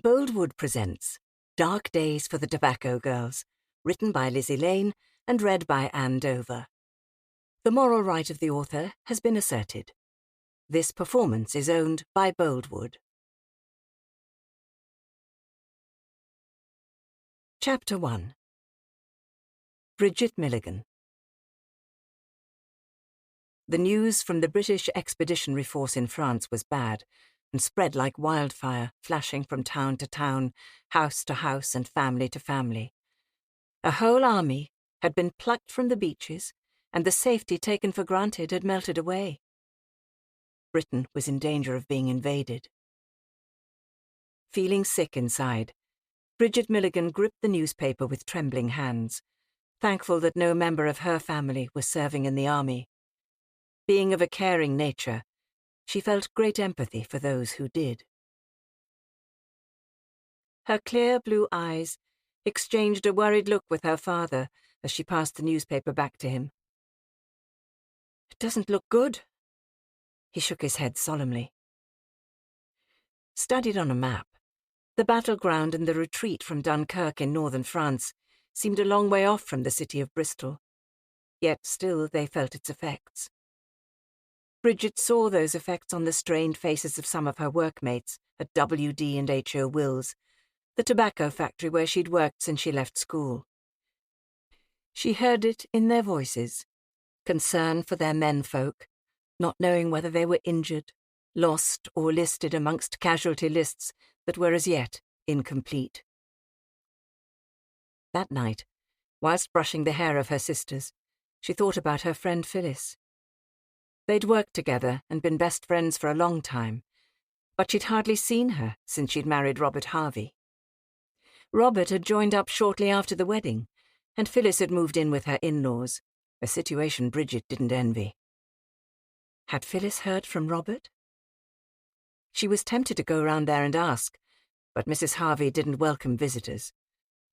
Boldwood presents Dark Days for the Tobacco Girls, written by Lizzie Lane and read by Anne Dover. The moral right of the author has been asserted. This performance is owned by Boldwood. Chapter 1. Bridget Milligan. The news from the British Expeditionary Force in France was bad, and spread like wildfire, flashing from town to town, house to house, and family to family. A whole army had been plucked from the beaches, and the safety taken for granted had melted away. Britain was in danger of being invaded. Feeling sick inside, Bridget Milligan gripped the newspaper with trembling hands, thankful that no member of her family was serving in the army. Being of a caring nature, she felt great empathy for those who did. Her clear blue eyes exchanged a worried look with her father as she passed the newspaper back to him. "It doesn't look good." He shook his head solemnly. Studied on a map, the battleground and the retreat from Dunkirk in northern France seemed a long way off from the city of Bristol, yet still they felt its effects. Bridget saw those effects on the strained faces of some of her workmates at W.D. and H.O. Will's, the tobacco factory where she'd worked since she left school. She heard it in their voices, concern for their menfolk, not knowing whether they were injured, lost, or listed amongst casualty lists that were as yet incomplete. That night, whilst brushing the hair of her sisters, she thought about her friend Phyllis. They'd worked together and been best friends for a long time, but she'd hardly seen her since she'd married Robert Harvey. Robert had joined up shortly after the wedding, and Phyllis had moved in with her in-laws, a situation Bridget didn't envy. Had Phyllis heard from Robert? She was tempted to go round there and ask, but Mrs. Harvey didn't welcome visitors,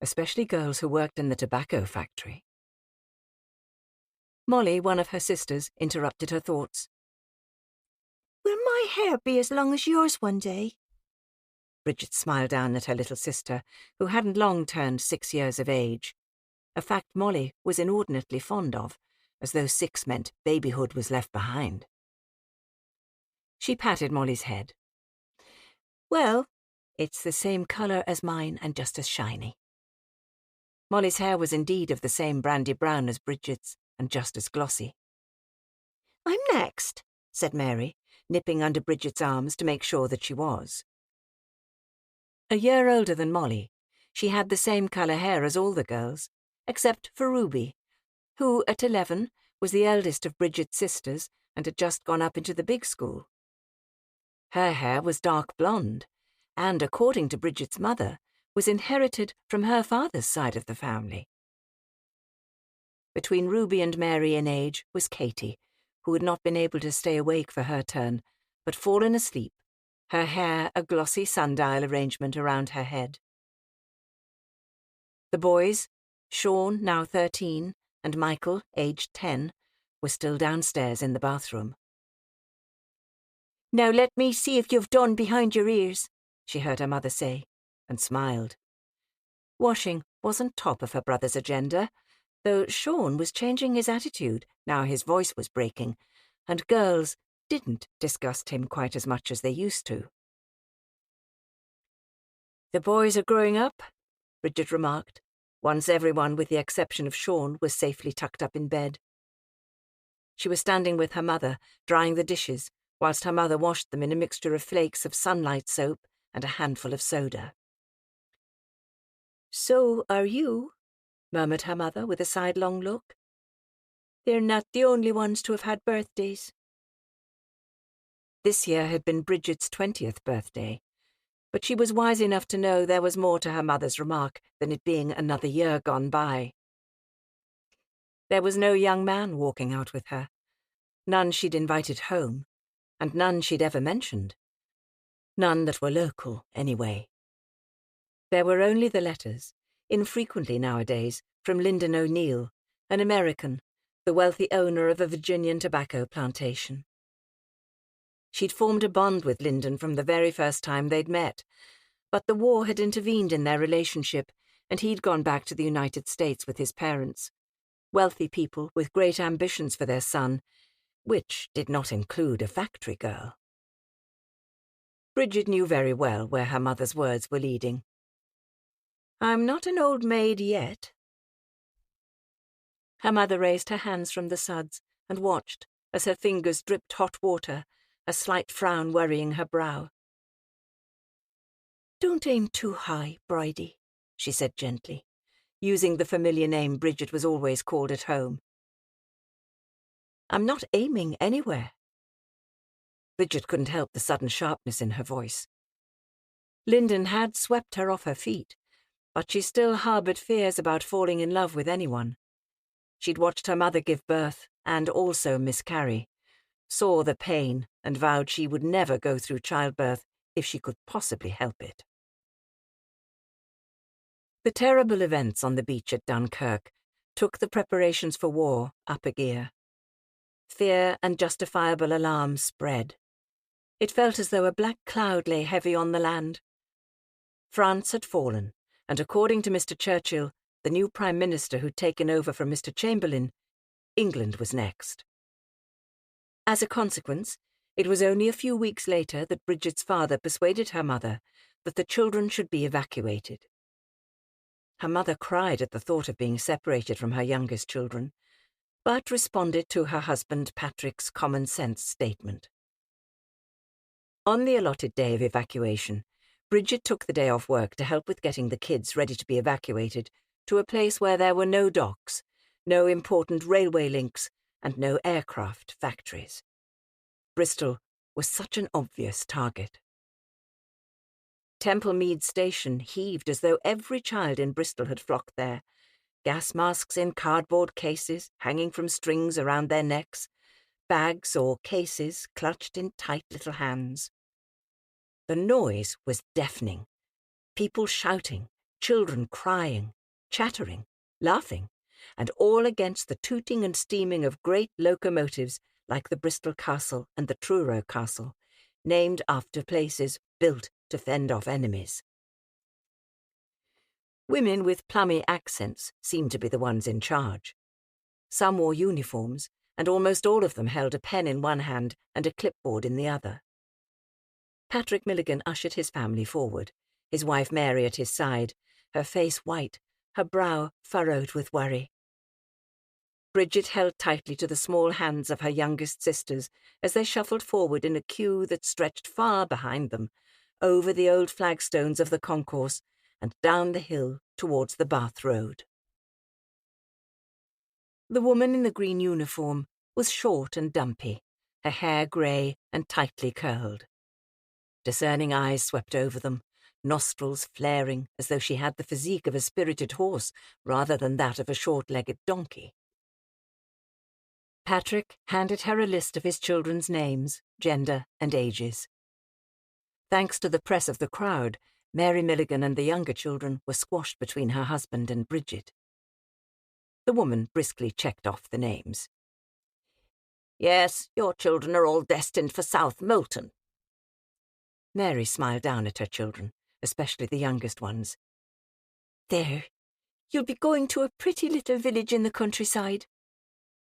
especially girls who worked in the tobacco factory. Molly, one of her sisters, interrupted her thoughts. "Will my hair be as long as yours one day?" Bridget smiled down at her little sister, who hadn't long turned 6 years of age, a fact Molly was inordinately fond of, as though 6 meant babyhood was left behind. She patted Molly's head. "Well, it's the same colour as mine and just as shiny." Molly's hair was indeed of the same brandy brown as Bridget's, and just as glossy. "I'm next," said Mary, nipping under Bridget's arms to make sure that she was. A year older than Molly, she had the same colour hair as all the girls, except for Ruby, who, at 11, was the eldest of Bridget's sisters and had just gone up into the big school. Her hair was dark blonde, and, according to Bridget's mother, was inherited from her father's side of the family. Between Ruby and Mary in age was Katie, who had not been able to stay awake for her turn, but fallen asleep, her hair a glossy sundial arrangement around her head. The boys, Sean, now 13, and Michael, aged 10, were still downstairs in the bathroom. "Now let me see if you've done behind your ears," she heard her mother say, and smiled. Washing wasn't top of her brother's agenda, though Sean was changing his attitude now his voice was breaking, and girls didn't disgust him quite as much as they used to. "The boys are growing up," Bridget remarked, once everyone with the exception of Sean was safely tucked up in bed. She was standing with her mother, drying the dishes, whilst her mother washed them in a mixture of flakes of sunlight soap and a handful of soda. "So are you," murmured her mother with a sidelong look. "They're not the only ones to have had birthdays." This year had been Bridget's 20th birthday, but she was wise enough to know there was more to her mother's remark than it being another year gone by. There was no young man walking out with her, none she'd invited home, and none she'd ever mentioned. None that were local, anyway. There were only the letters, infrequently nowadays, from Lyndon O'Neill, an American, the wealthy owner of a Virginian tobacco plantation. She'd formed a bond with Lyndon from the very first time they'd met, But the war had intervened in their relationship, and he'd gone back to the United States with his parents, wealthy people with great ambitions for their son, which did not include a factory girl. Bridget knew very well where her mother's words were leading. "I'm not an old maid yet." Her mother raised her hands from the suds and watched as her fingers dripped hot water, a slight frown worrying her brow. "Don't aim too high, Bridie," she said gently, using the familiar name Bridget was always called at home. "I'm not aiming anywhere." Bridget couldn't help the sudden sharpness in her voice. Lyndon had swept her off her feet, but she still harboured fears about falling in love with anyone. She'd watched her mother give birth and also miscarry, saw the pain and vowed she would never go through childbirth if she could possibly help it. The terrible events on the beach at Dunkirk took the preparations for war up a gear. Fear and justifiable alarm spread. It felt as though a black cloud lay heavy on the land. France had fallen, and according to Mr. Churchill, the new Prime Minister who'd taken over from Mr. Chamberlain, England was next. As a consequence, it was only a few weeks later that Bridget's father persuaded her mother that the children should be evacuated. Her mother cried at the thought of being separated from her youngest children, but responded to her husband Patrick's common-sense statement. On the allotted day of evacuation, Bridget took the day off work to help with getting the kids ready to be evacuated to a place where there were no docks, no important railway links, and no aircraft factories. Bristol was such an obvious target. Temple Mead Station heaved as though every child in Bristol had flocked there, gas masks in cardboard cases hanging from strings around their necks, bags or cases clutched in tight little hands. The noise was deafening. People shouting, children crying, chattering, laughing, and all against the tooting and steaming of great locomotives like the Bristol Castle and the Truro Castle, named after places built to fend off enemies. Women with plummy accents seemed to be the ones in charge. Some wore uniforms, and almost all of them held a pen in one hand and a clipboard in the other. Patrick Milligan ushered his family forward, his wife Mary at his side, her face white, her brow furrowed with worry. Bridget held tightly to the small hands of her youngest sisters as they shuffled forward in a queue that stretched far behind them, over the old flagstones of the concourse and down the hill towards the Bath Road. The woman in the green uniform was short and dumpy, her hair grey and tightly curled. Discerning eyes swept over them, nostrils flaring as though she had the physique of a spirited horse rather than that of a short-legged donkey. Patrick handed her a list of his children's names, gender, and ages. Thanks to the press of the crowd, Mary Milligan and the younger children were squashed between her husband and Bridget. The woman briskly checked off the names. "Yes, your children are all destined for South Molton." Mary smiled down at her children, especially the youngest ones. "There, you'll be going to a pretty little village in the countryside."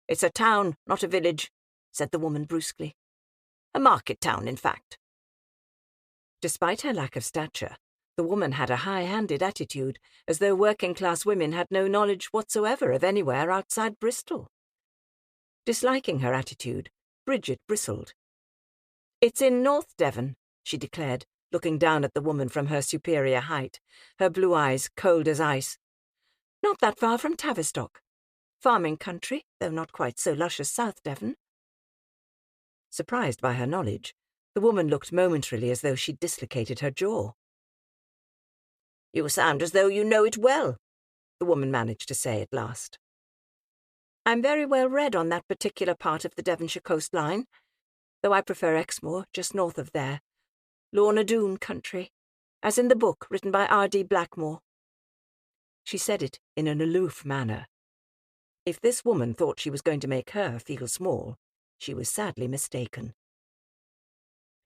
"It's a town, not a village," said the woman brusquely. "A market town, in fact." Despite her lack of stature, the woman had a high-handed attitude, as though working-class women had no knowledge whatsoever of anywhere outside Bristol. Disliking her attitude, Bridget bristled. "It's in North Devon," she declared, looking down at the woman from her superior height, her blue eyes cold as ice. "Not that far from Tavistock. Farming country, though not quite so lush as South Devon." Surprised by her knowledge, the woman looked momentarily as though she'd dislocated her jaw. "You sound as though you know it well," the woman managed to say at last. "I'm very well read on that particular part of the Devonshire coastline, though I prefer Exmoor, just north of there. Lorna Doone country, as in the book written by R.D. Blackmore." She said it in an aloof manner. If this woman thought she was going to make her feel small, she was sadly mistaken.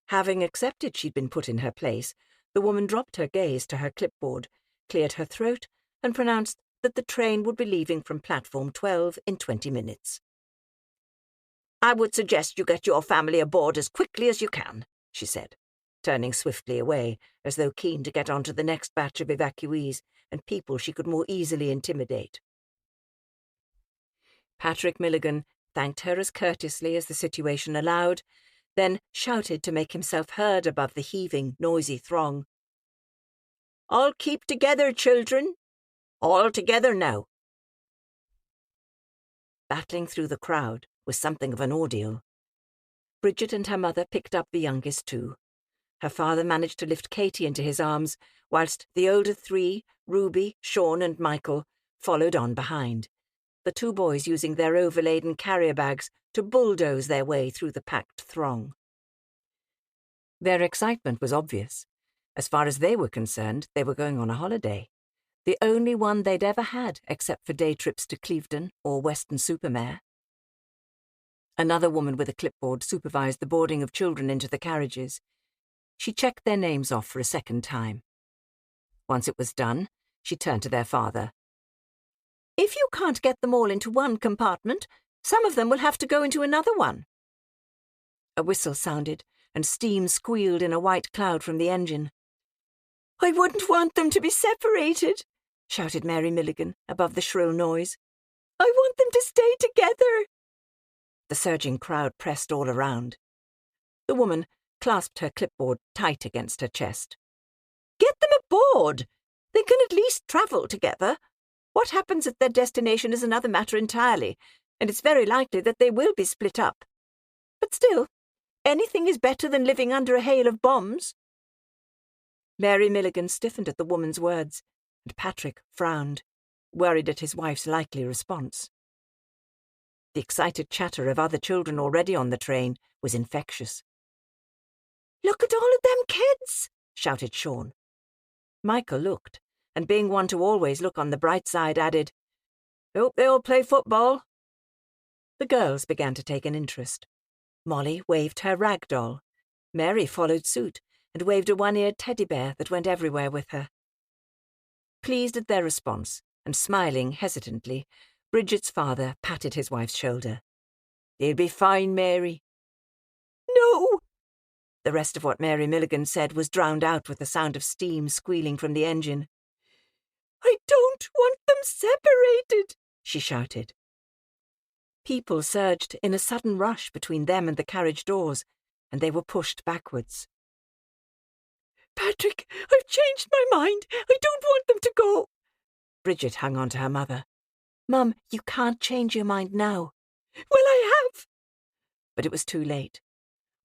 Having accepted she'd been put in her place, The woman dropped her gaze to her clipboard, cleared her throat, and pronounced that the train would be leaving from platform 12 in 20 minutes. "I would suggest you get your family aboard as quickly as you can," she said, turning swiftly away, as though keen to get on to the next batch of evacuees and people she could more easily intimidate. Patrick Milligan thanked her as courteously as the situation allowed, then shouted to make himself heard above the heaving, noisy throng. "All keep together, children! All together now!" Battling through the crowd was something of an ordeal. Bridget and her mother picked up the youngest two. Her father managed to lift Katie into his arms, whilst the older three, Ruby, Sean and Michael, followed on behind, the two boys using their overladen carrier bags to bulldoze their way through the packed throng. Their excitement was obvious. As far as they were concerned, they were going on a holiday, the only one they'd ever had except for day trips to Clevedon or Weston-super-Mare. Another woman with a clipboard supervised the boarding of children into the carriages. She checked their names off for a second time. Once it was done, she turned to their father. "If you can't get them all into one compartment, some of them will have to go into another one." A whistle sounded, and steam squealed in a white cloud from the engine. "I wouldn't want them to be separated," shouted Mary Milligan above the shrill noise. "I want them to stay together." The surging crowd pressed all around. The woman clasped her clipboard tight against her chest. "Get them aboard! They can at least travel together. What happens at their destination is another matter entirely, and it's very likely that they will be split up. But still, anything is better than living under a hail of bombs." Mary Milligan stiffened at the woman's words, and Patrick frowned, worried at his wife's likely response. The excited chatter of other children already on the train was infectious. "Look at all of them kids!" shouted Sean. Michael looked, and being one to always look on the bright side, added, "Hope they all play football." The girls began to take an interest. Molly waved her rag doll. Mary followed suit and waved a one-eared teddy bear that went everywhere with her. Pleased at their response, and smiling hesitantly, Bridget's father patted his wife's shoulder. "They'll be fine, Mary." "No!" The rest of what Mary Milligan said was drowned out with the sound of steam squealing from the engine. "I don't want them separated," she shouted. People surged in a sudden rush between them and the carriage doors, and they were pushed backwards. "Patrick, I've changed my mind. I don't want them to go." Bridget hung on to her mother. "Mum, you can't change your mind now." "Well, I have." But it was too late.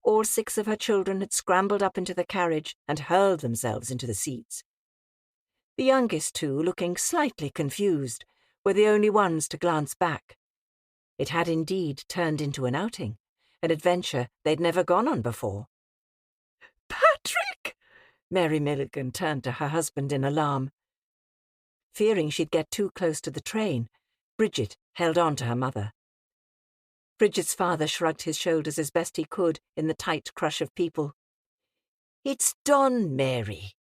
All 6 of her children had scrambled up into the carriage and hurled themselves into the seats. The youngest 2, looking slightly confused, were the only ones to glance back. It had indeed turned into an outing, an adventure they'd never gone on before. "Patrick!" Mary Milligan turned to her husband in alarm. Fearing she'd get too close to the train, Bridget held on to her mother. Bridget's father shrugged his shoulders as best he could in the tight crush of people. "It's done, Mary.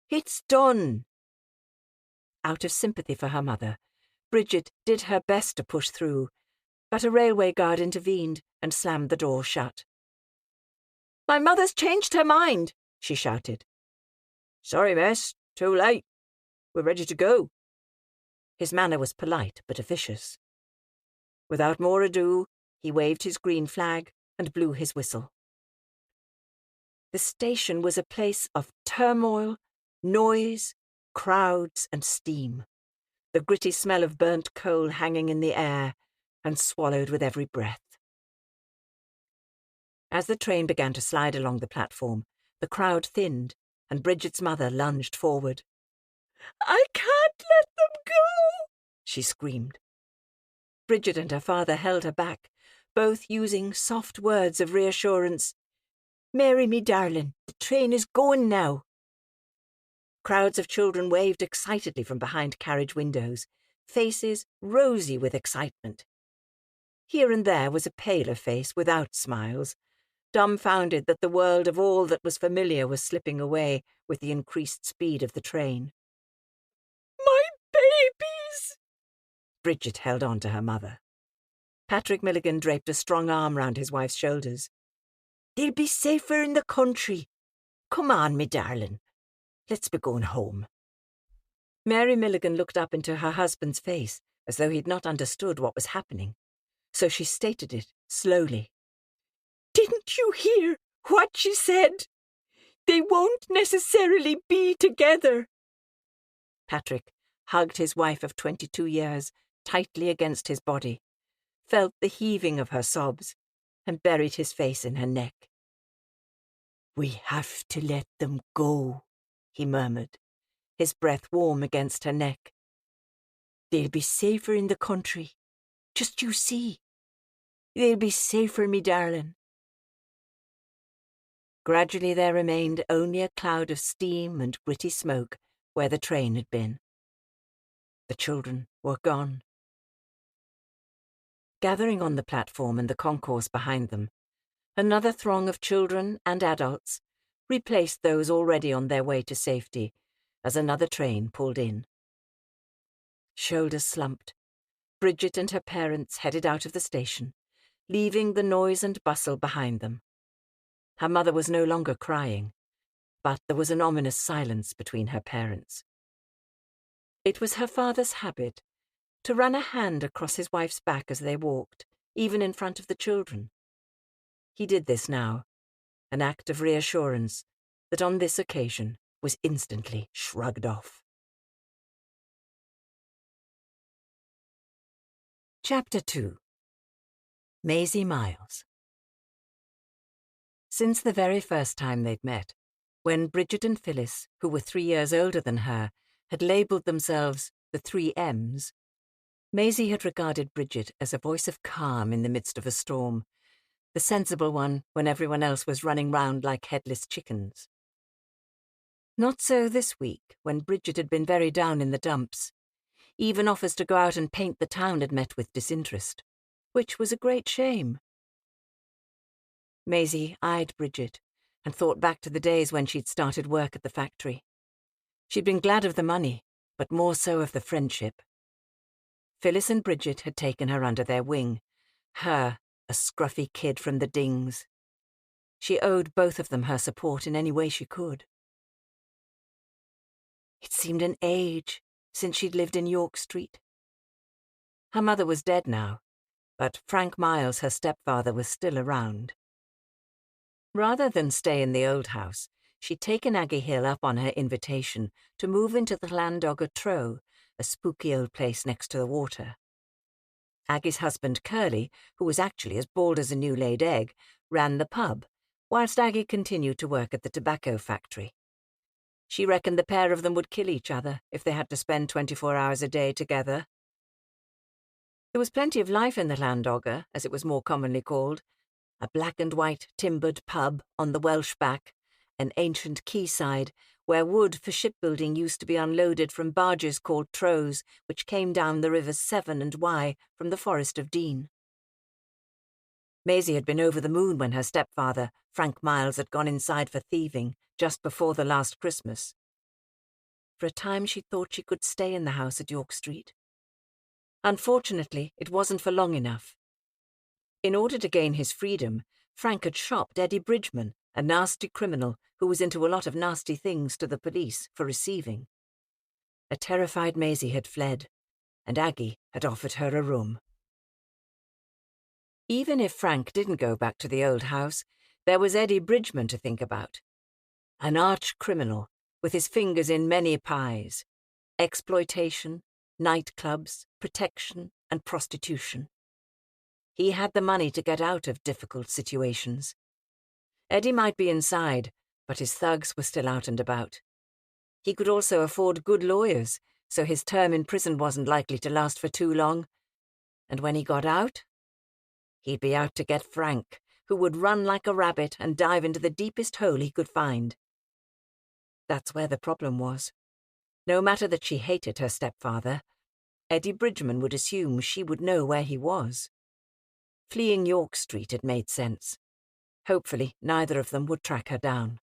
It's done." Out of sympathy for her mother, Bridget did her best to push through, but a railway guard intervened and slammed the door shut. "My mother's changed her mind," she shouted. "Sorry, miss. Too late. We're ready to go." His manner was polite but officious. Without more ado, he waved his green flag and blew his whistle. The station was a place of turmoil, noise, crowds and steam, the gritty smell of burnt coal hanging in the air and swallowed with every breath. As the train began to slide along the platform, the crowd thinned, and Bridget's mother lunged forward. "I can't let them go!" she screamed. Bridget and her father held her back, both using soft words of reassurance. "Mary, me darling, the train is going now." Crowds of children waved excitedly from behind carriage windows, faces rosy with excitement. Here and there was a paler face without smiles, dumbfounded that the world of all that was familiar was slipping away with the increased speed of the train. My babies! Bridget held on to her mother. Patrick Milligan draped a strong arm round his wife's shoulders. They'll be safer in the country. Come on, me darling. Let's be going home. Mary Milligan looked up into her husband's face as though he'd not understood what was happening, so she stated it slowly. Didn't you hear what she said? They won't necessarily be together. Patrick hugged his wife of 22 years tightly against his body, felt the heaving of her sobs, and buried his face in her neck. We have to let them go, he murmured, his breath warm against her neck. They'll be safer in the country. Just you see. They'll be safer, me darling. Gradually there remained only a cloud of steam and gritty smoke where the train had been. The children were gone. Gathering on the platform and the concourse behind them, another throng of children and adults replaced those already on their way to safety as another train pulled in. Shoulders slumped, Bridget and her parents headed out of the station, leaving the noise and bustle behind them. Her mother was no longer crying, but there was an ominous silence between her parents. It was her father's habit to run a hand across his wife's back as they walked, even in front of the children. He did this now, an act of reassurance that on this occasion was instantly shrugged off. Chapter 2. Maisie Miles. Since the very first time they'd met, when Bridget and Phyllis, who were 3 years older than her, had labelled themselves the 3 M's, Maisie had regarded Bridget as a voice of calm in the midst of a storm, the sensible one when everyone else was running round like headless chickens. Not so this week, when Bridget had been very down in the dumps. Even offers to go out and paint the town had met with disinterest, which was a great shame. Maisie eyed Bridget and thought back to the days when she'd started work at the factory. She'd been glad of the money, but more so of the friendship. Phyllis and Bridget had taken her under their wing, her, a scruffy kid from the dings. She owed both of them her support in any way she could. It seemed an age since she'd lived in York Street. Her mother was dead now, but Frank Miles, her stepfather, was still around. Rather than stay in the old house, she'd taken Aggie Hill up on her invitation to move into the Llandogger Trow, a spooky old place next to the water. Aggie's husband, Curly, who was actually as bald as a new-laid egg, ran the pub, whilst Aggie continued to work at the tobacco factory. She reckoned the pair of them would kill each other if they had to spend 24 hours a day together. There was plenty of life in the Llandogger, as it was more commonly called, a black-and-white timbered pub on the Welsh Back, an ancient quayside where wood for shipbuilding used to be unloaded from barges called trows, which came down the rivers Severn and Wye from the Forest of Dean. Maisie had been over the moon when her stepfather, Frank Miles, had gone inside for thieving just before the last Christmas. For a time she thought she could stay in the house at York Street. Unfortunately, it wasn't for long enough. In order to gain his freedom, Frank had shopped Eddie Bridgeman, a nasty criminal who was into a lot of nasty things to the police for receiving. A terrified Maisie had fled, and Aggie had offered her a room. Even if Frank didn't go back to the old house, there was Eddie Bridgeman to think about. An arch-criminal with his fingers in many pies. Exploitation, nightclubs, protection, and prostitution. He had the money to get out of difficult situations. Eddie might be inside, but his thugs were still out and about. He could also afford good lawyers, so his term in prison wasn't likely to last for too long. And when he got out, he'd be out to get Frank, who would run like a rabbit and dive into the deepest hole he could find. That's where the problem was. No matter that she hated her stepfather, Eddie Bridgeman would assume she would know where he was. Fleeing York Street had made sense. Hopefully, neither of them would track her down.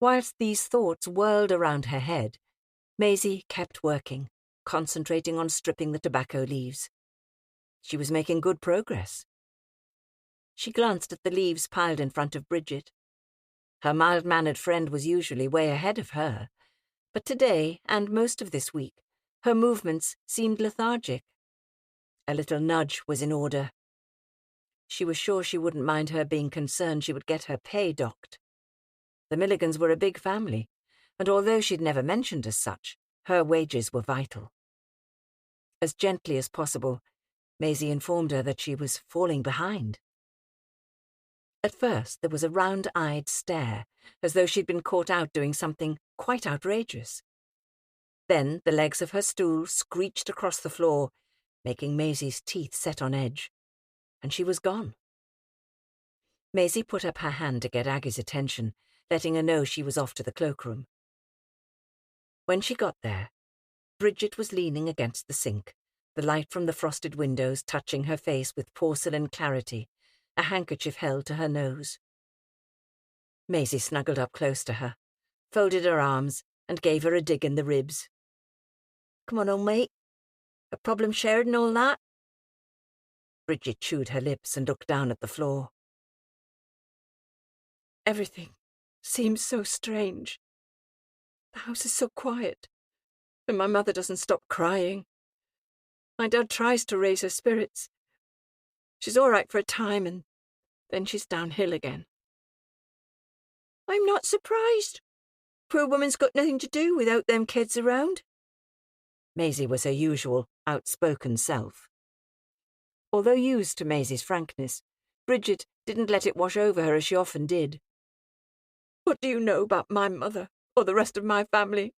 Whilst these thoughts whirled around her head, Maisie kept working, concentrating on stripping the tobacco leaves. She was making good progress. She glanced at the leaves piled in front of Bridget. Her mild-mannered friend was usually way ahead of her, but today, and most of this week, her movements seemed lethargic. A little nudge was in order. She was sure she wouldn't mind her being concerned she would get her pay docked. The Milligans were a big family, and although she'd never mentioned as such, her wages were vital. As gently as possible, Maisie informed her that she was falling behind. At first, there was a round-eyed stare, as though she'd been caught out doing something quite outrageous. Then the legs of her stool screeched across the floor, making Maisie's teeth set on edge, and she was gone. Maisie put up her hand to get Aggie's attention, letting her know she was off to the cloakroom. When she got there, Bridget was leaning against the sink, the light from the frosted windows touching her face with porcelain clarity, a handkerchief held to her nose. Maisie snuggled up close to her, folded her arms, and gave her a dig in the ribs. "Come on, old mate. A problem shared and all that?" Bridget chewed her lips and looked down at the floor. "Everything seems so strange. The house is so quiet, and my mother doesn't stop crying. My dad tries to raise her spirits. She's all right for a time, and then she's downhill again." "I'm not surprised. Poor woman's got nothing to do without them kids around." Maisie was her usual, outspoken self. Although used to Maisie's frankness, Bridget didn't let it wash over her as she often did. "What do you know about my mother, or the rest of my family?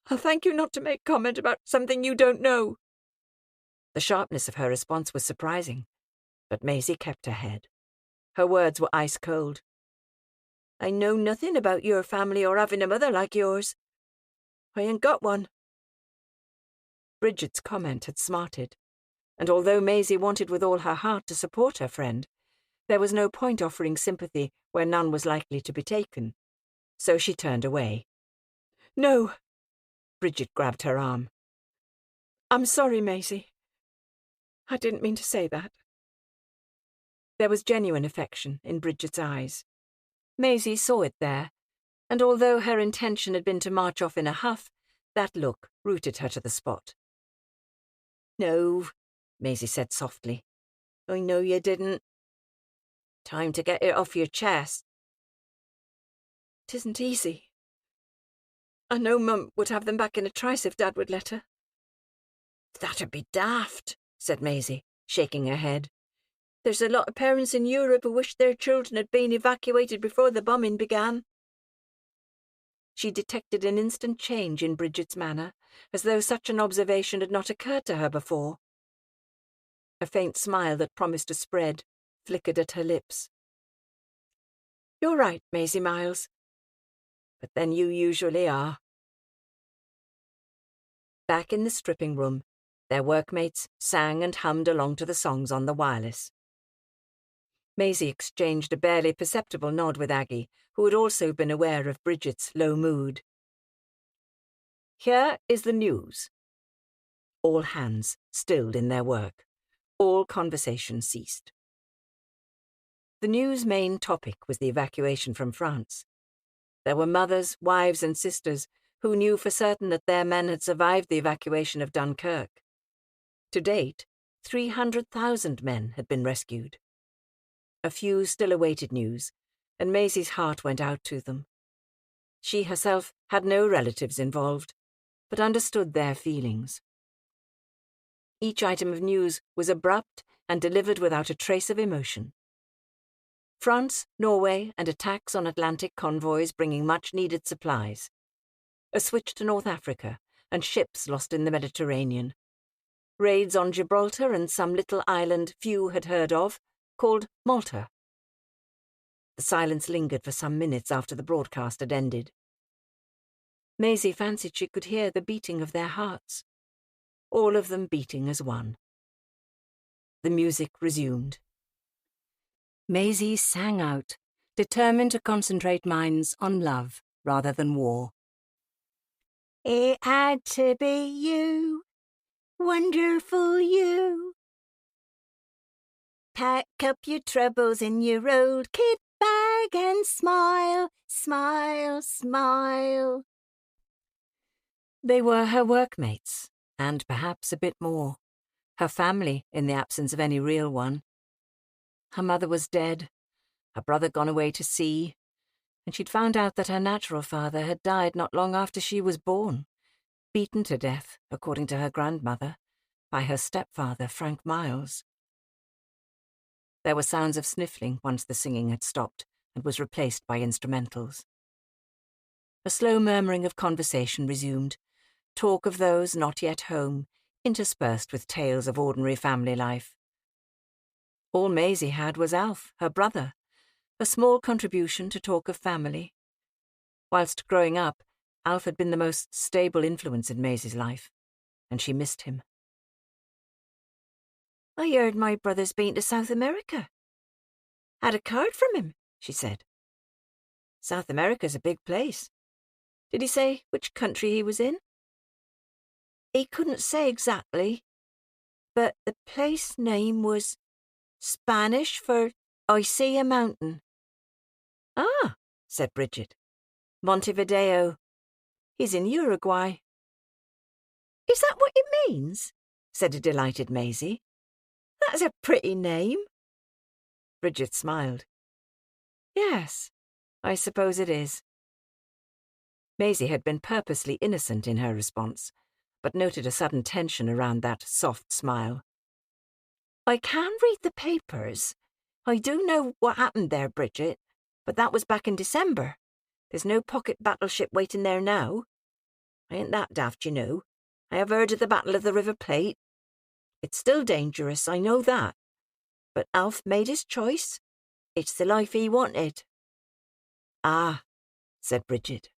I'll thank you not to make comment about something you don't know." The sharpness of her response was surprising, but Maisie kept her head. Her words were ice cold. "I know nothing about your family or having a mother like yours. I ain't got one." Bridget's comment had smarted, and although Maisie wanted with all her heart to support her friend, there was no point offering sympathy where none was likely to be taken. So she turned away. "No." Bridget grabbed her arm. "I'm sorry, Maisie. I didn't mean to say that." There was genuine affection in Bridget's eyes. Maisie saw it there, and although her intention had been to march off in a huff, that look rooted her to the spot. "No," Maisie said softly. "I know you didn't. Time to get it off your chest." "'Tisn't easy. I know Mum would have them back in a trice if Dad would let her." "That'd be daft," said Maisie, shaking her head. "There's a lot of parents in Europe who wish their children had been evacuated before the bombing began." She detected an instant change in Bridget's manner, as though such an observation had not occurred to her before. A faint smile that promised to spread flickered at her lips. "You're right, Maisie Miles. But then you usually are." Back in the stripping room, their workmates sang and hummed along to the songs on the wireless. Maisie exchanged a barely perceptible nod with Aggie, who had also been aware of Bridget's low mood. "Here is the news." All hands stilled in their work. All conversation ceased. The news' main topic was the evacuation from France. There were mothers, wives, and sisters who knew for certain that their men had survived the evacuation of Dunkirk. To date, 300,000 men had been rescued. A few still awaited news, and Maisie's heart went out to them. She herself had no relatives involved, but understood their feelings. Each item of news was abrupt and delivered without a trace of emotion. France, Norway, and attacks on Atlantic convoys bringing much-needed supplies. A switch to North Africa, and ships lost in the Mediterranean. Raids on Gibraltar and some little island few had heard of, called Malta. The silence lingered for some minutes after the broadcast had ended. Maisie fancied she could hear the beating of their hearts, all of them beating as one. The music resumed. Maisie sang out, determined to concentrate minds on love rather than war. It had to be you, wonderful you. Pack up your troubles in your old kit bag and smile, smile, smile. They were her workmates, and perhaps a bit more. Her family, in the absence of any real one. Her mother was dead, her brother gone away to sea, and she'd found out that her natural father had died not long after she was born, beaten to death, according to her grandmother, by her stepfather, Frank Miles. There were sounds of sniffling once the singing had stopped and was replaced by instrumentals. A slow murmuring of conversation resumed, talk of those not yet home, interspersed with tales of ordinary family life. All Maisie had was Alf, her brother, a small contribution to talk of family. Whilst growing up, Alf had been the most stable influence in Maisie's life, and she missed him. I heard my brother's been to South America. Had a card from him, she said. South America's a big place. Did he say which country he was in? He couldn't say exactly, but the place name was Spanish for I see a mountain. Ah, said Bridget. Montevideo. He's in Uruguay. Is that what it means? Said a delighted Maisie. That's a pretty name. Bridget smiled. Yes, I suppose it is. Maisie had been purposely innocent in her response, but noted a sudden tension around that soft smile. I can read the papers. I do know what happened there, Bridget, but that was back in December. There's no pocket battleship waiting there now. I ain't that daft, you know. I have heard of the Battle of the River Plate. It's still dangerous, I know that. But Alf made his choice. It's the life he wanted. Ah, said Bridget.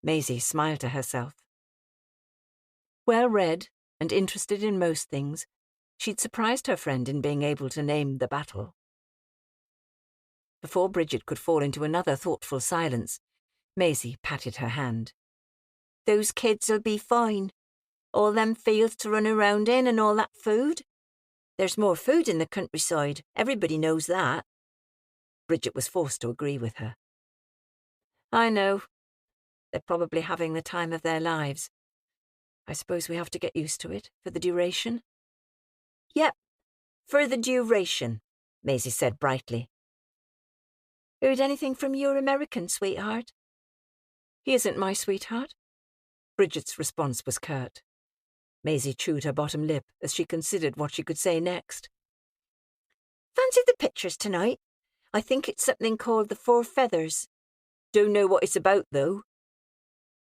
Maisie smiled to herself. Well read and interested in most things, she'd surprised her friend in being able to name the battle. Before Bridget could fall into another thoughtful silence, Maisie patted her hand. Those kids'll be fine. All them fields to run around in and all that food. There's more food in the countryside, everybody knows that. Bridget was forced to agree with her. I know. They're probably having the time of their lives. I suppose we have to get used to it for the duration? Yep, for the duration, Maisie said brightly. Heard anything from your American sweetheart? He isn't my sweetheart. Bridget's response was curt. Maisie chewed her bottom lip as she considered what she could say next. Fancy the pictures tonight. I think it's something called the Four Feathers. Don't know what it's about, though.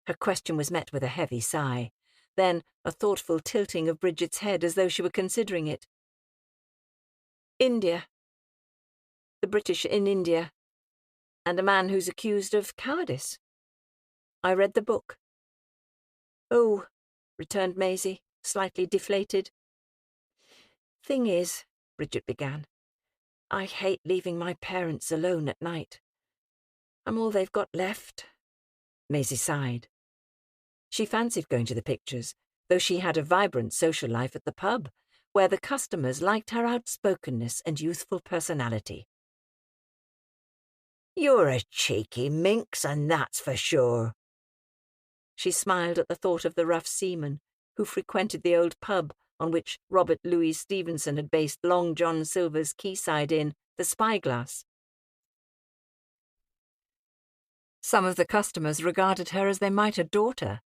Her question was met with a heavy sigh, then a thoughtful tilting of Bridget's head as though she were considering it. India. The British in India. And a man who's accused of cowardice. I read the book. Oh, returned Maisie, slightly deflated. Thing is, Bridget began, I hate leaving my parents alone at night. I'm all they've got left. Maisie sighed. She fancied going to the pictures, though she had a vibrant social life at the pub, where the customers liked her outspokenness and youthful personality. You're a cheeky minx, and that's for sure. She smiled at the thought of the rough seaman who frequented the old pub on which Robert Louis Stevenson had based Long John Silver's quayside inn, the Spyglass. Some of the customers regarded her as they might a daughter.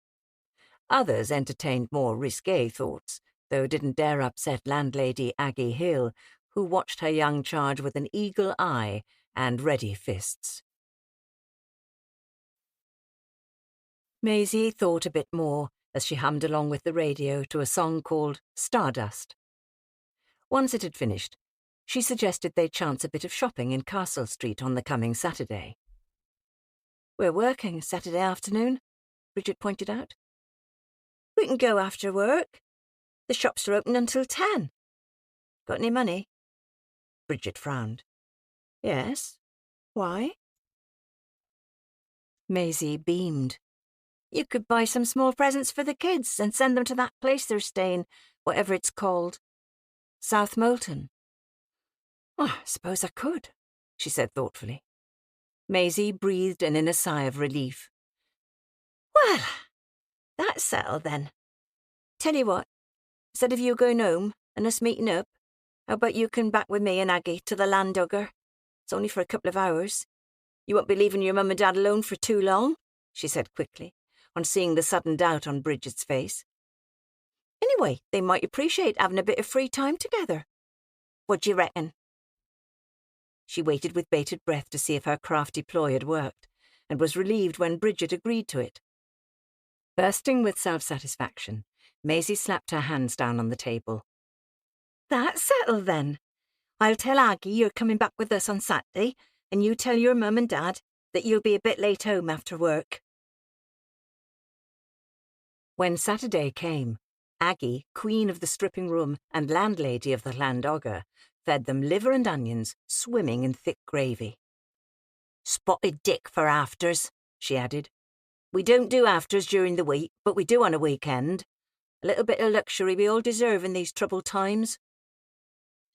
Others entertained more risqué thoughts, though didn't dare upset landlady Aggie Hill, who watched her young charge with an eagle eye and ready fists. Maisie thought a bit more as she hummed along with the radio to a song called Stardust. Once it had finished, she suggested they chance a bit of shopping in Castle Street on the coming Saturday. We're working Saturday afternoon, Bridget pointed out. We can go after work. The shops are open until 10. Got any money? Bridget frowned. Yes? Why? Maisie beamed. You could buy some small presents for the kids and send them to that place they're staying, whatever it's called. South Molton. Oh, I suppose I could, she said thoughtfully. Maisie breathed an inner sigh of relief. Well, that's settled then. Tell you what, instead of you going home and us meeting up, how about you come back with me and Aggie to the Landogger? It's only for a couple of hours. You won't be leaving your mum and dad alone for too long, she said quickly, on seeing the sudden doubt on Bridget's face. Anyway, they might appreciate having a bit of free time together. What do you reckon? She waited with bated breath to see if her crafty ploy had worked, and was relieved when Bridget agreed to it. Bursting with self-satisfaction, Maisie slapped her hands down on the table. That's settled then. I'll tell Aggie you're coming back with us on Saturday, and you tell your mum and dad that you'll be a bit late home after work. When Saturday came, Aggie, queen of the stripping room and landlady of the Landogger, fed them liver and onions swimming in thick gravy. Spotted dick for afters, she added. We don't do afters during the week, but we do on a weekend. A little bit of luxury we all deserve in these troubled times.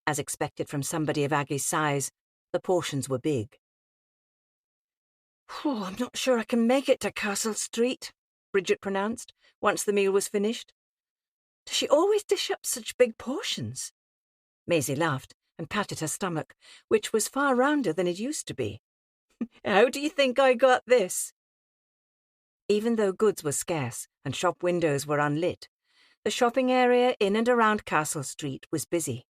As expected from somebody of Aggie's size, the portions were big. Oh, I'm not sure I can make it to Castle Street, Bridget pronounced, once the meal was finished. Does she always dish up such big portions? Maisie laughed and patted her stomach, which was far rounder than it used to be. How do you think I got this? Even though goods were scarce and shop windows were unlit, the shopping area in and around Castle Street was busy.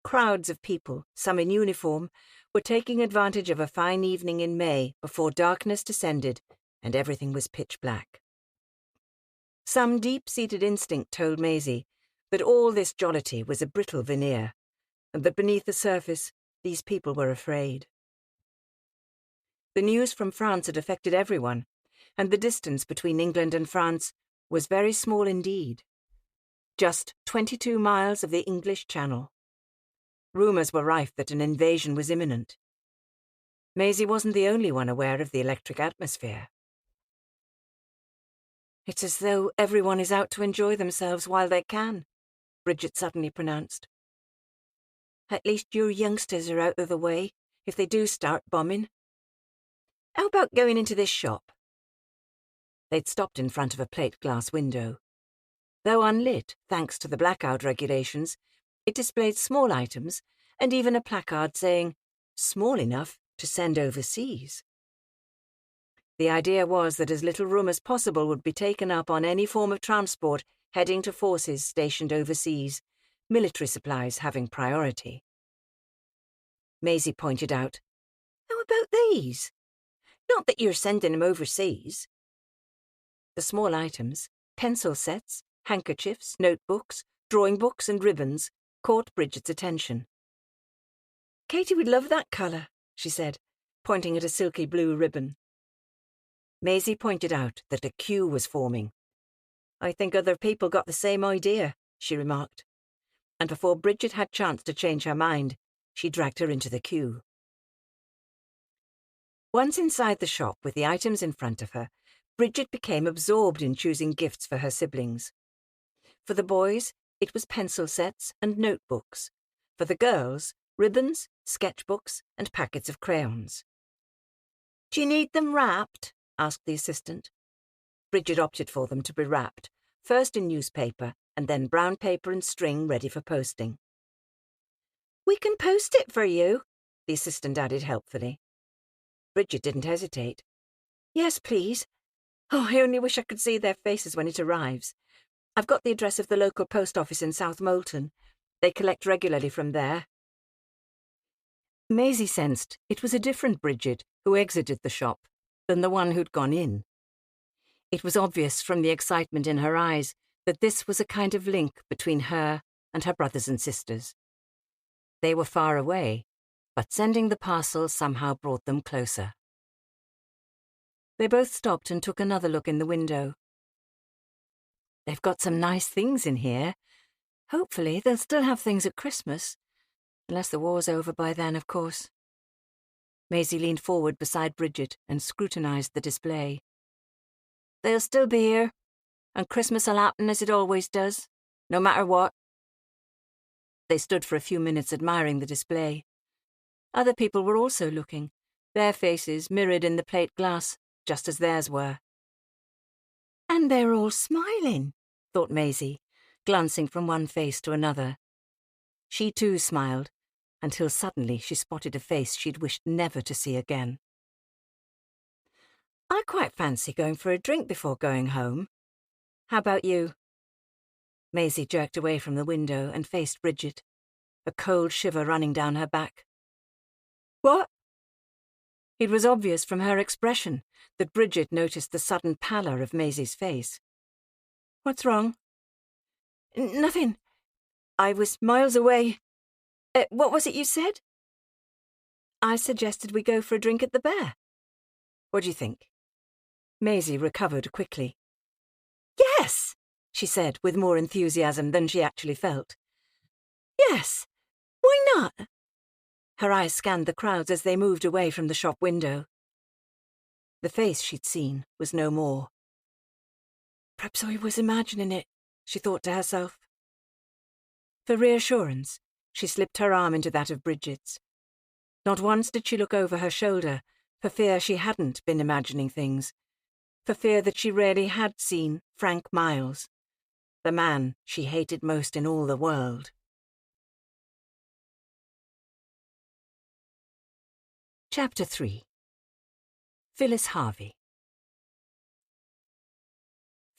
Crowds of people, some in uniform, were taking advantage of a fine evening in May before darkness descended and everything was pitch black. Some deep-seated instinct told Maisie that all this jollity was a brittle veneer, and that beneath the surface these people were afraid. The news from France had affected everyone, and the distance between England and France was very small indeed. Just 22 miles of the English Channel. Rumours were rife that an invasion was imminent. Maisie wasn't the only one aware of the electric atmosphere. It's as though everyone is out to enjoy themselves while they can, Bridget suddenly pronounced. At least your youngsters are out of the way, if they do start bombing. How about going into this shop? They'd stopped in front of a plate glass window. Though unlit, thanks to the blackout regulations, it displayed small items and even a placard saying, "Small enough to send overseas." The idea was that as little room as possible would be taken up on any form of transport heading to forces stationed overseas, military supplies having priority. Maisie pointed out, "How about these? Not that you're sending them overseas." The small items, pencil sets, handkerchiefs, notebooks, drawing books and ribbons, caught Bridget's attention. "Katie would love that colour," she said, pointing at a silky blue ribbon. Maisie pointed out that a queue was forming. "I think other people got the same idea," she remarked. And before Bridget had chance to change her mind, she dragged her into the queue. Once inside the shop with the items in front of her, Bridget became absorbed in choosing gifts for her siblings. For the boys, it was pencil sets and notebooks. For the girls, ribbons, sketchbooks, and packets of crayons. "Do you need them wrapped?" asked the assistant. Bridget opted for them to be wrapped, first in newspaper and then brown paper and string ready for posting. "We can post it for you," the assistant added helpfully. Bridget didn't hesitate. "Yes, please. Oh, I only wish I could see their faces when it arrives. I've got the address of the local post office in South Molton. They collect regularly from there." Maisie sensed it was a different Bridget who exited the shop than the one who'd gone in. It was obvious from the excitement in her eyes that this was a kind of link between her and her brothers and sisters. They were far away, but sending the parcel somehow brought them closer. They both stopped and took another look in the window. "They've got some nice things in here. Hopefully they'll still have things at Christmas. Unless the war's over by then, of course. Maisie leaned forward beside Bridget and scrutinised the display. They'll still be here, and Christmas'll happen as it always does, no matter what. They stood for a few minutes admiring the display. Other people were also looking, their faces mirrored in the plate glass, just as theirs were. And they're all smiling, thought Maisie, glancing from one face to another. She too smiled, until suddenly she spotted a face she'd wished never to see again. I quite fancy going for a drink before going home. How about you? Maisie jerked away from the window and faced Bridget, a cold shiver running down her back. What? It was obvious from her expression that Bridget noticed the sudden pallor of Maisie's face. What's wrong? Nothing. I was miles away. What was it you said? I suggested we go for a drink at the Bear. What do you think? Maisie recovered quickly. Yes, she said with more enthusiasm than she actually felt. Yes, why not? Her eyes scanned the crowds as they moved away from the shop window. The face she'd seen was no more. Perhaps I was imagining it, she thought to herself. For reassurance, she slipped her arm into that of Bridget's. Not once did she look over her shoulder, for fear she hadn't been imagining things, for fear that she really had seen Frank Miles, the man she hated most in all the world. Chapter 3. Phyllis Harvey.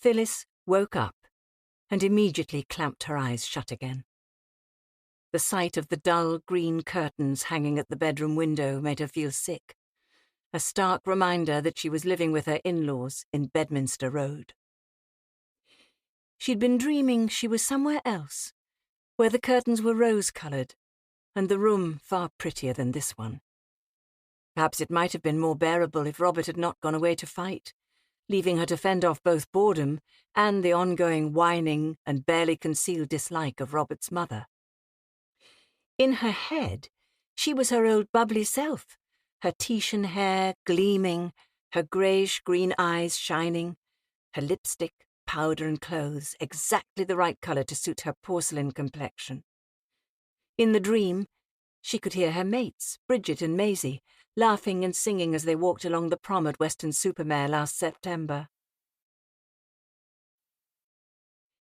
Phyllis woke up and immediately clamped her eyes shut again. The sight of the dull green curtains hanging at the bedroom window made her feel sick, a stark reminder that she was living with her in-laws in Bedminster Road. She'd been dreaming she was somewhere else, where the curtains were rose-coloured, and the room far prettier than this one. Perhaps it might have been more bearable if Robert had not gone away to fight, leaving her to fend off both boredom and the ongoing whining and barely concealed dislike of Robert's mother. In her head, she was her old bubbly self, her Titian hair gleaming, her greyish-green eyes shining, her lipstick, powder and clothes exactly the right colour to suit her porcelain complexion. In the dream, she could hear her mates, Bridget and Maisie, laughing and singing as they walked along the prom at Weston-super-Mare last September.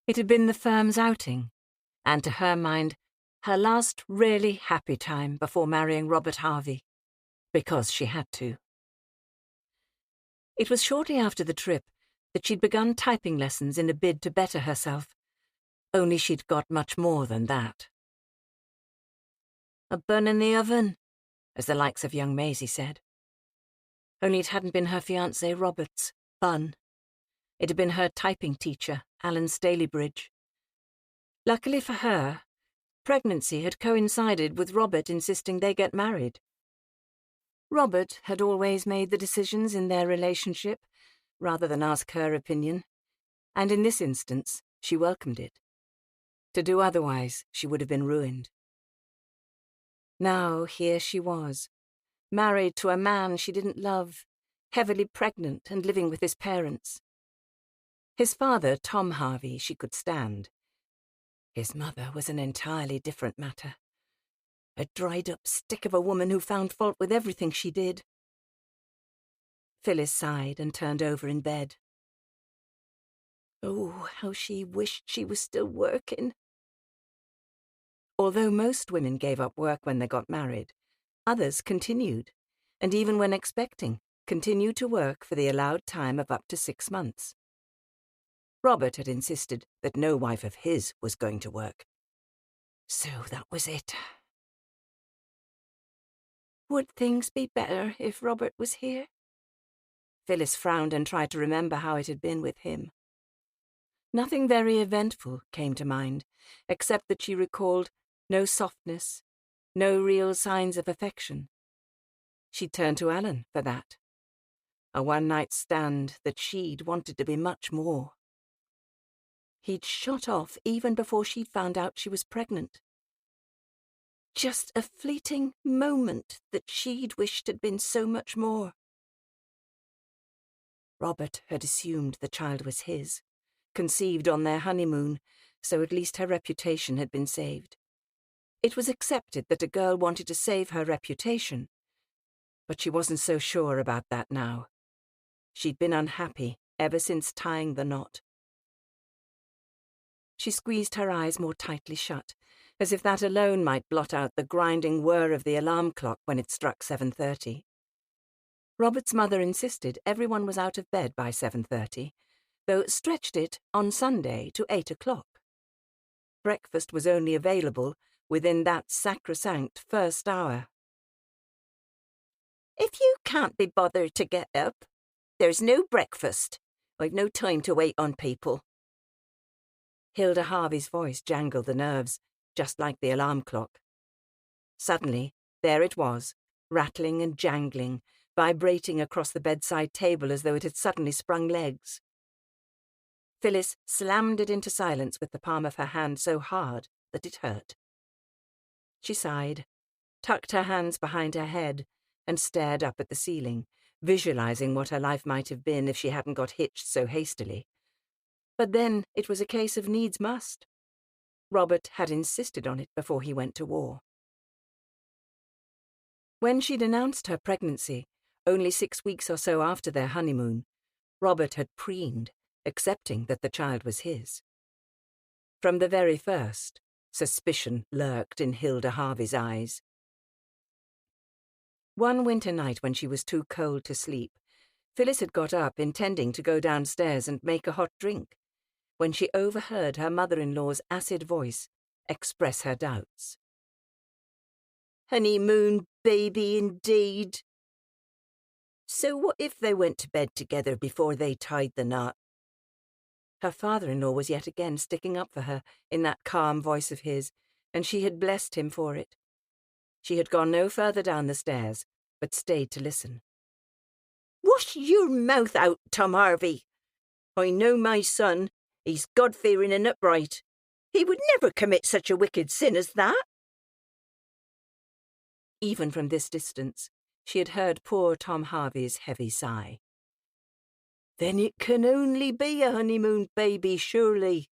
It had been the firm's outing, and to her mind, her last really happy time before marrying Robert Harvey, because she had to. It was shortly after the trip that she'd begun typing lessons in a bid to better herself, only she'd got much more than that. A bun in the oven, as the likes of young Maisie said. Only it hadn't been her fiancé Robert's bun. It had been her typing teacher, Alan Stalybridge. Luckily for her, pregnancy had coincided with Robert insisting they get married. Robert had always made the decisions in their relationship, rather than ask her opinion, and in this instance she welcomed it. To do otherwise, she would have been ruined. Now here she was, married to a man she didn't love, heavily pregnant and living with his parents. His father, Tom Harvey, she could stand. His mother was an entirely different matter. A dried-up stick of a woman who found fault with everything she did. Phyllis sighed and turned over in bed. Oh, how she wished she was still working. Although most women gave up work when they got married, others continued, and even when expecting, continued to work for the allowed time of up to 6 months. Robert had insisted that no wife of his was going to work. So that was it. Would things be better if Robert was here? Phyllis frowned and tried to remember how it had been with him. Nothing very eventful came to mind, except that she recalled no softness, no real signs of affection. She turned to Alan for that. A one-night stand that she'd wanted to be much more. He'd shot off even before she'd found out she was pregnant. Just a fleeting moment that she'd wished had been so much more. Robert had assumed the child was his, conceived on their honeymoon, so at least her reputation had been saved. It was accepted that a girl wanted to save her reputation, but she wasn't so sure about that now. She'd been unhappy ever since tying the knot. She squeezed her eyes more tightly shut, as if that alone might blot out the grinding whir of the alarm clock when it struck 7:30. Robert's mother insisted everyone was out of bed by 7:30, though stretched it on Sunday to 8 o'clock. Breakfast was only available within that sacrosanct first hour. "If you can't be bothered to get up, there's no breakfast. I've no time to wait on people." Hilda Harvey's voice jangled the nerves, just like the alarm clock. Suddenly, there it was, rattling and jangling, vibrating across the bedside table as though it had suddenly sprung legs. Phyllis slammed it into silence with the palm of her hand so hard that it hurt. She sighed, tucked her hands behind her head, and stared up at the ceiling, visualizing what her life might have been if she hadn't got hitched so hastily. But then it was a case of needs must. Robert had insisted on it before he went to war. When she'd announced her pregnancy, only 6 weeks or so after their honeymoon, Robert had preened, accepting that the child was his. From the very first, suspicion lurked in Hilda Harvey's eyes. One winter night when she was too cold to sleep, Phyllis had got up intending to go downstairs and make a hot drink, when she overheard her mother-in-law's acid voice express her doubts. "Honeymoon baby indeed. So what if they went to bed together before they tied the knot?" Her father-in-law was yet again sticking up for her in that calm voice of his, and she had blessed him for it. She had gone no further down the stairs, but stayed to listen. "Wash your mouth out, Tom Harvey. I know my son. He's God-fearing and upright. He would never commit such a wicked sin as that." Even from this distance, she had heard poor Tom Harvey's heavy sigh. "Then it can only be a honeymoon baby, surely."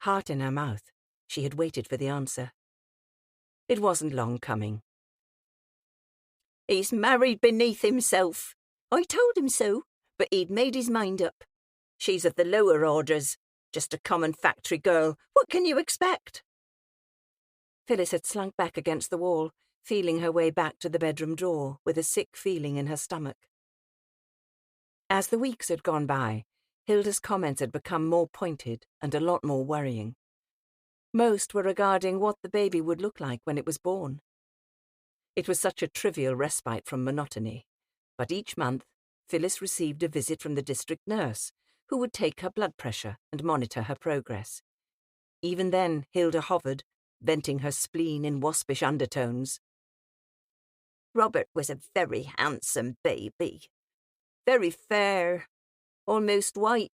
Heart in her mouth, she had waited for the answer. It wasn't long coming. "He's married beneath himself. I told him so, but he'd made his mind up. She's of the lower orders, just a common factory girl. What can you expect?" Phyllis had slunk back against the wall, feeling her way back to the bedroom door with a sick feeling in her stomach. As the weeks had gone by, Hilda's comments had become more pointed and a lot more worrying. Most were regarding what the baby would look like when it was born. It was such a trivial respite from monotony, but each month Phyllis received a visit from the district nurse, who would take her blood pressure and monitor her progress. Even then, Hilda hovered, venting her spleen in waspish undertones. "Robert was a very handsome baby. Very fair, almost white.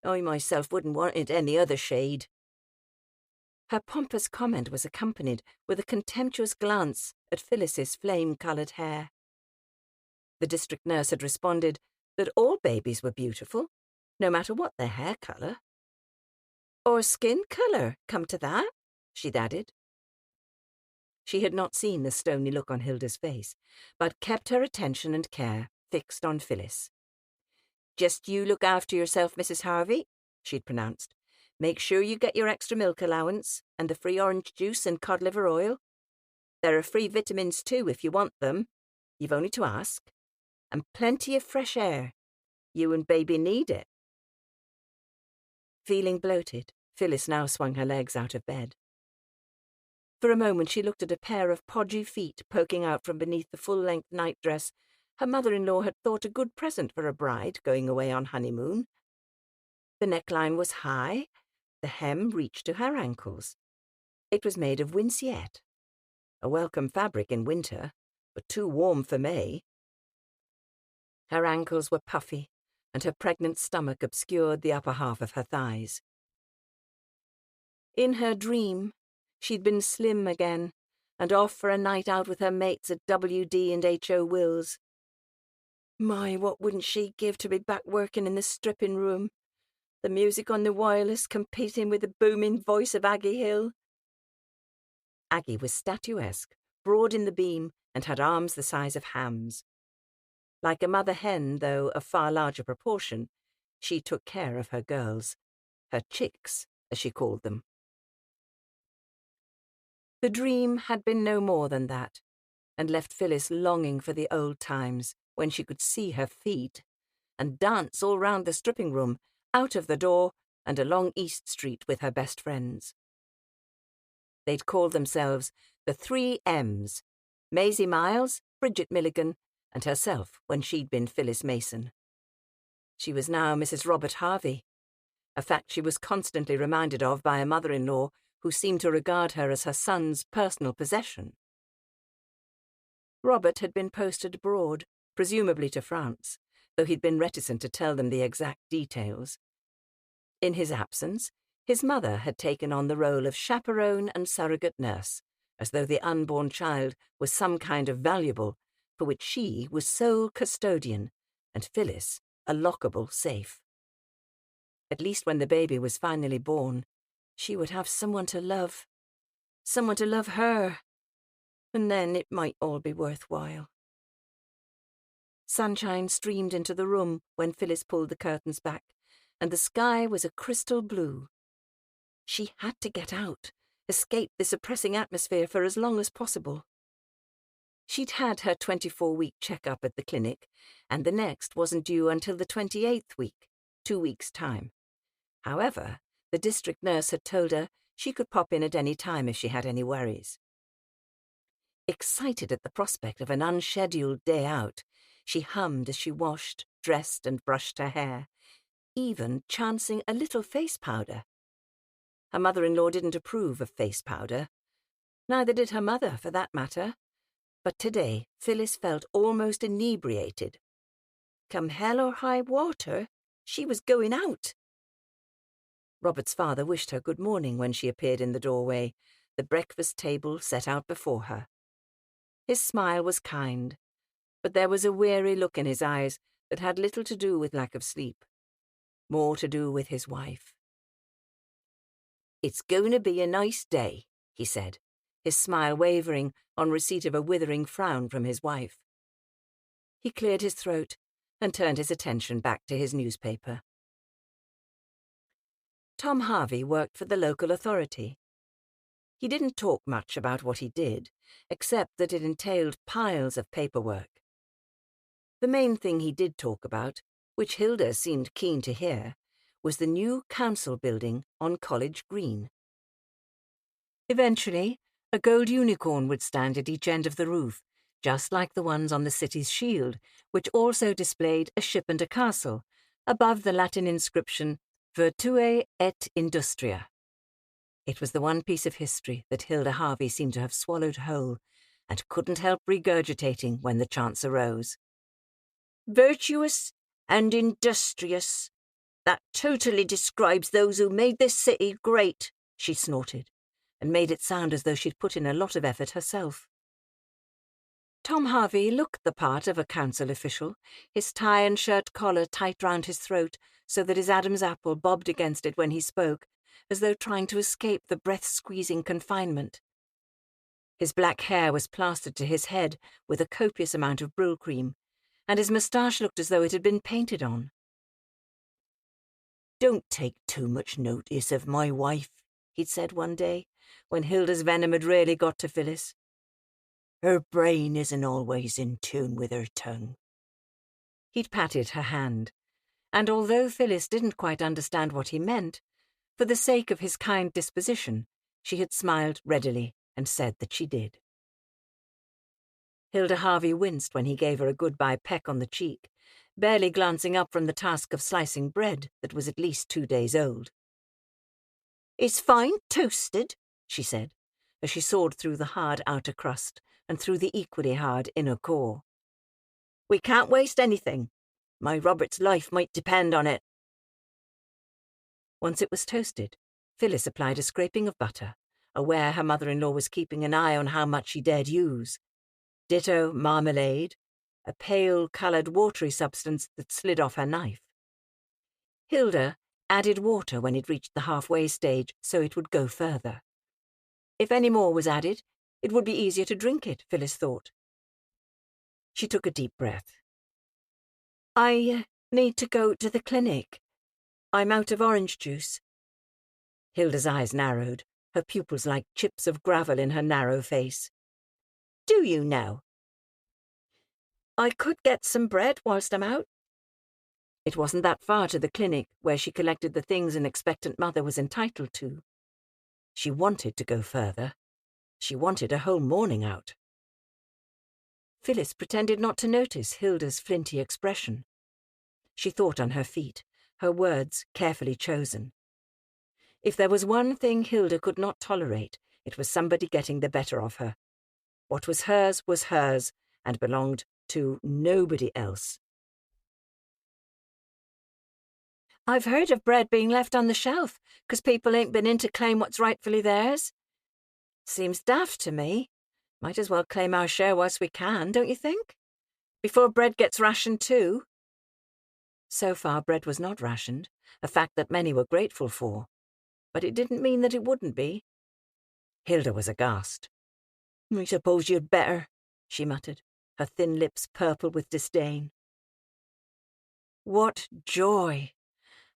I myself wouldn't want it any other shade." Her pompous comment was accompanied with a contemptuous glance at Phyllis's flame-coloured hair. The district nurse had responded that all babies were beautiful, no matter what their hair colour. "Or skin colour, come to that," she'd added. She had not seen the stony look on Hilda's face, but kept her attention and care fixed on Phyllis. "Just you look after yourself, Mrs. Harvey," she'd pronounced. "Make sure you get your extra milk allowance and the free orange juice and cod liver oil. There are free vitamins too if you want them. You've only to ask. And plenty of fresh air. You and baby need it." Feeling bloated, Phyllis now swung her legs out of bed. For a moment she looked at a pair of podgy feet poking out from beneath the full-length nightdress her mother-in-law had thought a good present for a bride going away on honeymoon. The neckline was high, the hem reached to her ankles. It was made of winceyette, a welcome fabric in winter, but too warm for May. Her ankles were puffy, and her pregnant stomach obscured the upper half of her thighs. In her dream, She'd been slim again, and off for a night out with her mates at WD and H.O. Will's. My, what wouldn't she give to be back working in the stripping room? The music on the wireless competing with the booming voice of Aggie Hill. Aggie was statuesque, broad in the beam, and had arms the size of hams. Like a mother hen, though of far larger proportion, she took care of her girls, her chicks, as she called them. The dream had been no more than that, and left Phyllis longing for the old times when she could see her feet and dance all round the stripping room, out of the door and along East Street with her best friends. They'd called themselves the 3 M's, Maisie Miles, Bridget Milligan, and herself when she'd been Phyllis Mason. She was now Mrs. Robert Harvey, a fact she was constantly reminded of by a mother-in-law who seemed to regard her as her son's personal possession. Robert had been posted abroad, presumably to France, though he'd been reticent to tell them the exact details. In his absence, his mother had taken on the role of chaperone and surrogate nurse, as though the unborn child was some kind of valuable for which she was sole custodian, and Phyllis a lockable safe. At least when the baby was finally born, she would have someone to love her, and then it might all be worthwhile. Sunshine streamed into the room when Phyllis pulled the curtains back, and the sky was a crystal blue. She had to get out, escape this oppressing atmosphere for as long as possible. She'd had her 24-week check-up at the clinic, and the next wasn't due until the 28th week, 2 weeks' time. However, the district nurse had told her she could pop in at any time if she had any worries. Excited at the prospect of an unscheduled day out, she hummed as she washed, dressed, and brushed her hair, even chancing a little face powder. Her mother-in-law didn't approve of face powder. Neither did her mother, for that matter. But today, Phyllis felt almost inebriated. Come hell or high water, she was going out. Robert's father wished her good morning when she appeared in the doorway, the breakfast table set out before her. His smile was kind, but there was a weary look in his eyes that had little to do with lack of sleep, more to do with his wife. "It's going to be a nice day," he said, his smile wavering on receipt of a withering frown from his wife. He cleared his throat and turned his attention back to his newspaper. Tom Harvey worked for the local authority. He didn't talk much about what he did, except that it entailed piles of paperwork. The main thing he did talk about, which Hilda seemed keen to hear, was the new council building on College Green. Eventually, a gold unicorn would stand at each end of the roof, just like the ones on the city's shield, which also displayed a ship and a castle, above the Latin inscription Virtue et Industria. It was the one piece of history that Hilda Harvey seemed to have swallowed whole, and couldn't help regurgitating when the chance arose. Virtuous and industrious. That totally describes those who made this city great, she snorted, and made it sound as though she'd put in a lot of effort herself. Tom Harvey looked the part of a council official, his tie and shirt collar tight round his throat so that his Adam's apple bobbed against it when he spoke, as though trying to escape the breath-squeezing confinement. His black hair was plastered to his head with a copious amount of Brill cream, and his moustache looked as though it had been painted on. "Don't take too much notice of my wife," he'd said one day, when Hilda's venom had really got to Phyllis. "Her brain isn't always in tune with her tongue." He'd patted her hand, and although Phyllis didn't quite understand what he meant, for the sake of his kind disposition, she had smiled readily and said that she did. Hilda Harvey winced when he gave her a goodbye peck on the cheek, barely glancing up from the task of slicing bread that was at least 2 days old. "It's fine toasted," she said, as she sawed through the hard outer crust and through the equally hard inner core. "We can't waste anything. My Robert's life might depend on it." Once it was toasted, Phyllis applied a scraping of butter, aware her mother-in-law was keeping an eye on how much she dared use. Ditto marmalade, a pale-coloured watery substance that slid off her knife. Hilda added water when it reached the halfway stage so it would go further. If any more was added, it would be easier to drink it, Phyllis thought. She took a deep breath. I need to go to the clinic. I'm out of orange juice. Hilda's eyes narrowed, her pupils like chips of gravel in her narrow face. Do you now? I could get some bread whilst I'm out. It wasn't that far to the clinic where she collected the things an expectant mother was entitled to. She wanted to go further. She wanted a whole morning out. Phyllis pretended not to notice Hilda's flinty expression. She thought on her feet, her words carefully chosen. If there was one thing Hilda could not tolerate, it was somebody getting the better of her. What was hers and belonged to nobody else. I've heard of bread being left on the shelf, 'cause people ain't been in to claim what's rightfully theirs. Seems daft to me. Might as well claim our share whilst we can, don't you think? Before bread gets rationed too. So far, bread was not rationed, a fact that many were grateful for. But it didn't mean that it wouldn't be. Hilda was aghast. I suppose you'd better, she muttered, her thin lips purple with disdain. What joy!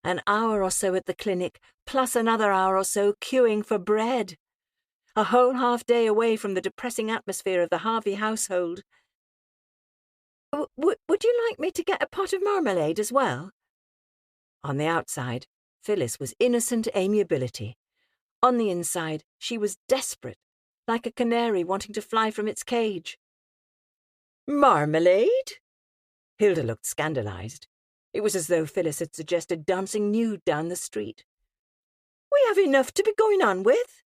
An hour or so at the clinic, plus another hour or so queuing for bread. A whole half day away from the depressing atmosphere of the Harvey household. Would you like me to get a pot of marmalade as well? On the outside, Phyllis was innocent amiability. On the inside, she was desperate, like a canary wanting to fly from its cage. Marmalade? Hilda looked scandalized. It was as though Phyllis had suggested dancing nude down the street. We have enough to be going on with.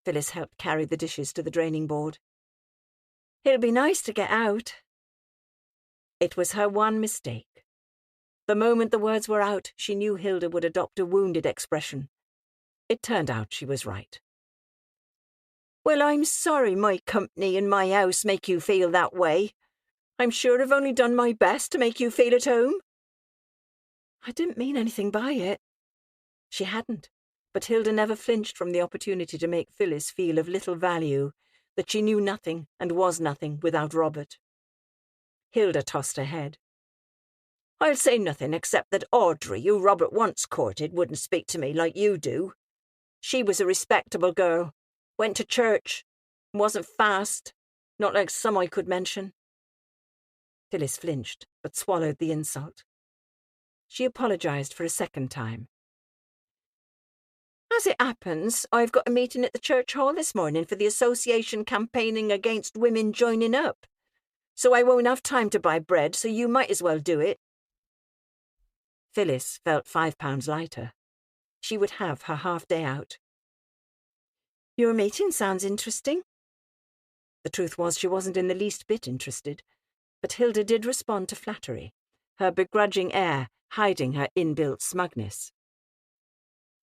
Phyllis helped carry the dishes to the draining board. It'll be nice to get out. It was her one mistake. The moment the words were out, she knew Hilda would adopt a wounded expression. It turned out she was right. Well, I'm sorry my company and my house make you feel that way. I'm sure I've only done my best to make you feel at home. I didn't mean anything by it. She hadn't, but Hilda never flinched from the opportunity to make Phyllis feel of little value, that she knew nothing and was nothing without Robert. Hilda tossed her head. I'll say nothing except that Audrey, who Robert once courted, wouldn't speak to me like you do. She was a respectable girl, went to church, wasn't fast, not like some I could mention. Phyllis flinched, but swallowed the insult. She apologised for a second time. As it happens, I've got a meeting at the church hall this morning for the association campaigning against women joining up. So I won't have time to buy bread, so you might as well do it. Phyllis felt £5 lighter. She would have her half-day out. Your meeting sounds interesting. The truth was she wasn't in the least bit interested, but Hilda did respond to flattery, her begrudging air hiding her inbuilt smugness.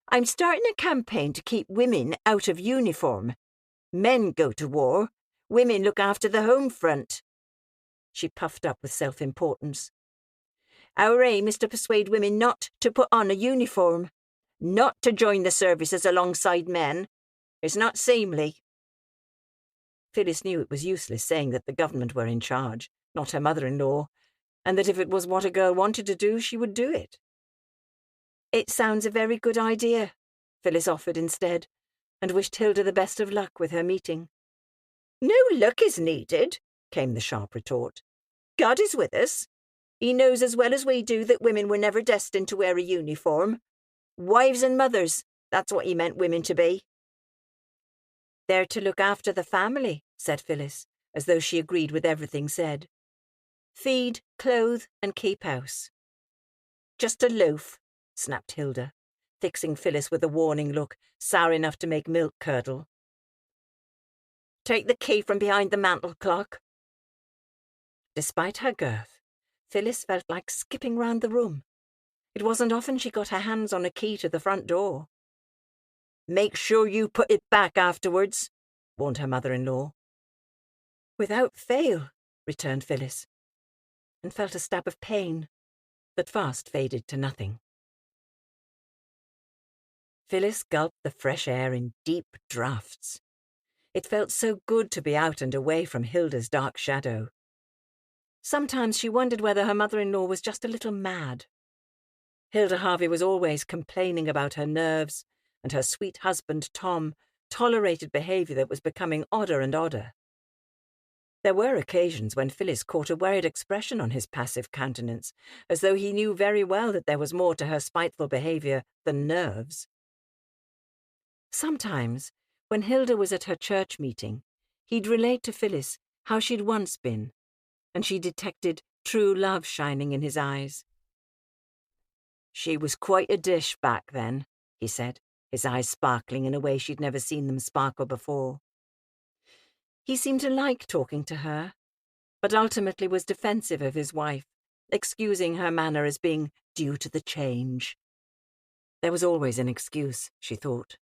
I'm starting a campaign to keep women out of uniform. Men go to war, women look after the home front. She puffed up with self-importance. Our aim is to persuade women not to put on a uniform, not to join the services alongside men. It's not seemly. Phyllis knew it was useless saying that the government were in charge, not her mother-in-law, and that if it was what a girl wanted to do, she would do it. It sounds a very good idea, Phyllis offered instead, and wished Hilda the best of luck with her meeting. No luck is needed, came the sharp retort. God is with us. He knows as well as we do that women were never destined to wear a uniform. Wives and mothers, that's what he meant women to be. They're to look after the family, said Phyllis, as though she agreed with everything said. Feed, clothe, and keep house. Just a loaf, snapped Hilda, fixing Phyllis with a warning look, sour enough to make milk curdle. Take the key from behind the mantel clock. Despite her girth, Phyllis felt like skipping round the room. It wasn't often she got her hands on a key to the front door. Make sure you put it back afterwards, warned her mother-in-law. Without fail, returned Phyllis, and felt a stab of pain that fast faded to nothing. Phyllis gulped the fresh air in deep draughts. It felt so good to be out and away from Hilda's dark shadow. Sometimes she wondered whether her mother-in-law was just a little mad. Hilda Harvey was always complaining about her nerves, and her sweet husband, Tom, tolerated behaviour that was becoming odder and odder. There were occasions when Phyllis caught a worried expression on his passive countenance, as though he knew very well that there was more to her spiteful behaviour than nerves. Sometimes, when Hilda was at her church meeting, he'd relate to Phyllis how she'd once been, and she detected true love shining in his eyes. "She was quite a dish back then," he said, his eyes sparkling in a way she'd never seen them sparkle before. He seemed to like talking to her, but ultimately was defensive of his wife, excusing her manner as being due to the change. There was always an excuse, she thought.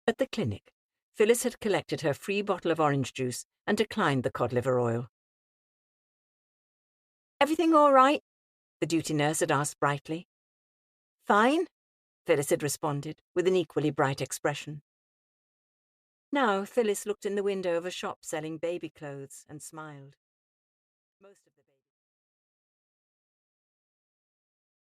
At the clinic, Phyllis had collected her free bottle of orange juice and declined the cod liver oil. "Everything all right?" the duty nurse had asked brightly. "Fine," Phyllis had responded, with an equally bright expression. Now Phyllis looked in the window of a shop selling baby clothes and smiled.